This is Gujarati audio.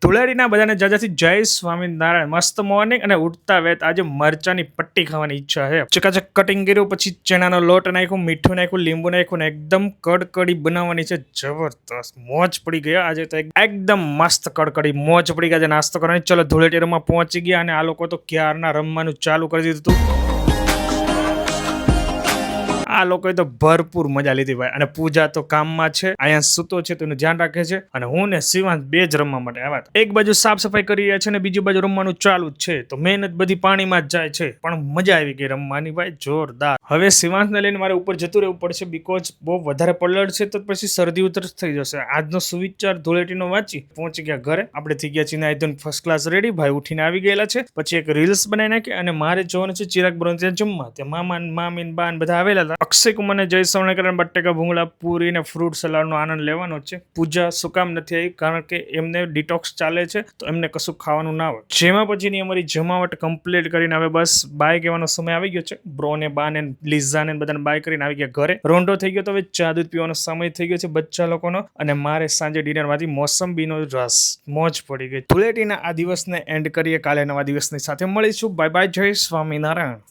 ધુળેટીના બધાને જાજાથી જય સ્વામિનારાયણ. મસ્ત મોર્નિંગ અને ઉઠતા વેત આજે મરચાની પટ્ટી ખાવાની ઈચ્છા છે. ચકાચક કટિંગ કર્યું, પછી ચણાનો લોટ નાખ્યું, મીઠું નાખ્યું, લીંબુ નાખ્યું ને એકદમ કડકડી બનાવવાની છે. જબરદસ્ત મોજ પડી ગયા આજે તો એકદમ મસ્ત કડકડી મોજ પડી ગયા. નાસ્તો કરવાની. ચલો ધુળેટી રમવા પહોંચી ગયા અને આ લોકો તો ક્યારના રમવાનું ચાલુ કરી દીધું હતું. આ લોકોએ તો ભરપૂર મજા લીધી ભાઈ. અને પૂજા તો કામમાં છે, અહીંયા સૂતો છે તેનું ધ્યાન રાખે છે, અને હું ને શિવાંશ બે જ રમવા માટે આવ્યા હતા. એક બાજુ સાફ સફાઈ કરી રહ્યા છે અને બીજી બાજુ રમવાનું ચાલુ જ છે. તો મહેનત બધી પાણીમાં જ જાય છે, પણ મજા આવી ગઈ રમવાની ભાઈ, જોરદાર. હવે શિવાંશને લઈને મારે ઉપર જતું રહેવું પડશે, બીકોઝ બહુ વધારે પલળ છે તો પછી શરદી ઉધરસ થઈ જશે. આજનો સુવિચાર ધૂળેટીનો વાંચી પહોંચી ગયા ઘરે. આપણે થઈ ગયા છીએ આઈધન ફર્સ્ટ ક્લાસ રેડી. ભાઈ ઉઠીને આવી ગયેલા છે. પછી એક રીલ્સ બનાવી નાખી અને મારે જોવાનું છે ચિરાગ બ્રોન ત્યાં જમવા. ત્યાં મામા મામીન બાન બધા આવેલા હતા. અક્ષય કુમારને જય સ્વામિનારાયણ બટેકા ભૂંગળા પૂરી ને ફ્રૂટ સલાડનો આનંદ લેવાનો છે. પૂજા શું કામ નથી આવી? કારણ કે એમને ડિટોક્સ ચાલે છે, તો એમને કશું ખાવાનું ના હોય. જેમાં પછીની અમારી જમાવટ કમ્પ્લીટ કરીને હવે બસ બાય કહેવાનો સમય આવી ગયો છે. બ્રોને બાને લીઝાને બધાને બાય કરીને આવી ગયા ઘરે. રોંઢો થઈ ગયો તો હવે ચા દૂધ પીવાનો સમય થઈ ગયો છે બચ્ચા લોકોનો. અને મારે સાંજે ડિનરમાંથી મોસંબીનો રસ. મોજ પડી ગઈ. ધૂળેટીના આ દિવસને એન્ડ કરીએ. કાલે નવા દિવસની સાથે મળીશું. Bye bye. જય સ્વામિનારાયણ.